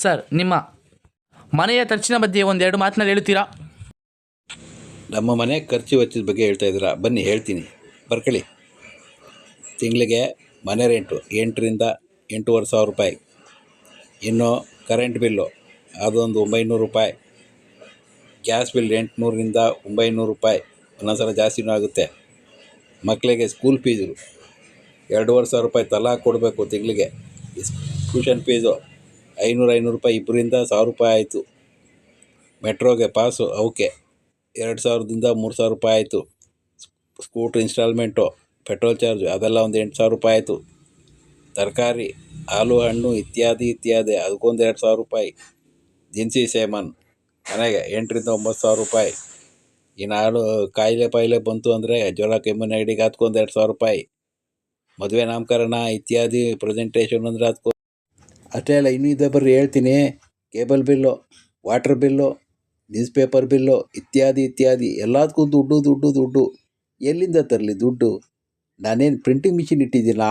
Sir, ನಿಮ್ಮ ಮನೆಯ ಖರ್ಚಿನ ಬಗ್ಗೆ ಒಂದೆರಡು ಮಾತಿನಲ್ಲಿ ಹೇಳ್ತೀರಾ? ನಮ್ಮ ಮನೆ ಖರ್ಚು ವೆಚ್ಚದ ಬಗ್ಗೆ ಹೇಳ್ತಾ ಇದ್ದೀರಾ? ಬನ್ನಿ ಹೇಳ್ತೀನಿ, ಬರ್ಕೊಳ್ಳಿ. ತಿಂಗಳಿಗೆ ಮನೆ ರೆಂಟು 8ರಿಂದ 8,500 ರೂಪಾಯಿ. ಇನ್ನು ಕರೆಂಟ್ ಬಿಲ್ಲು ಅದೊಂದು 900 ರೂಪಾಯಿ. ಗ್ಯಾಸ್ ಬಿಲ್ 800ರಿಂದ 900 ರೂಪಾಯಿ, ಒಂದೊಂದು ಸಲ ಜಾಸ್ತಿನೂ ಆಗುತ್ತೆ. ಮಕ್ಕಳಿಗೆ ಸ್ಕೂಲ್ ಫೀಸು 2,500 ರೂಪಾಯಿ ತಲಾ ಕೊಡಬೇಕು ತಿಂಗಳಿಗೆ. ಟ್ಯೂಷನ್ ಫೀಸು 500 ರೂಪಾಯಿ, ಇಬ್ಬರಿಂದ 1,000 ರೂಪಾಯಿ ಆಯಿತು. ಮೆಟ್ರೋಗೆ ಪಾಸು ಅವಕ್ಕೆ 2,000ದಿಂದ 3,000 ರೂಪಾಯಿ ಆಯಿತು. ಸ್ಕೂಟ್ರ್ ಇನ್ಸ್ಟಾಲ್ಮೆಂಟು, ಪೆಟ್ರೋಲ್ ಚಾರ್ಜು ಅದೆಲ್ಲ ಒಂದು 8,000 ರೂಪಾಯಿ ಆಯಿತು. ತರಕಾರಿ, ಹಾಲು ಹಣ್ಣು ಇತ್ಯಾದಿ ಅದಕ್ಕೊಂದು 2,000 ರೂಪಾಯಿ. ದಿನಸಿ ಸಾಮಾನು ಮನೆಗೆ 8ರಿಂದ 9,000 ರೂಪಾಯಿ. ಇನ್ನು ಹಾಲು ಕಾಯಿಲೆ ಬಂತು ಅಂದರೆ ಜ್ವರ ಕೆಮ್ಮು ನೆಗಡಿಗೆ ಅದಕ್ಕೊಂದು 2,000 ರೂಪಾಯಿ. ಮದುವೆ ನಾಮಕರಣ ಇತ್ಯಾದಿ ಪ್ರೆಸೆಂಟೇಷನ್ ಅಂದರೆ ಅದಕ್ಕೂ ಅಷ್ಟೇ ಅಲ್ಲ, ಇನ್ನೂ ಇದೆ ಬರ್ರಿ ಹೇಳ್ತೀನಿ. Cable bill, water bill, news paper bill ಇತ್ಯಾದಿ ಎಲ್ಲದಕ್ಕೂ ದುಡ್ಡು. ಎಲ್ಲಿಂದ ತರಲಿ ದುಡ್ಡು? ನಾನೇನು ಪ್ರಿಂಟಿಂಗ್ ಮಿಷಿನ್ ಇಟ್ಟಿದ್ದೀನಾ?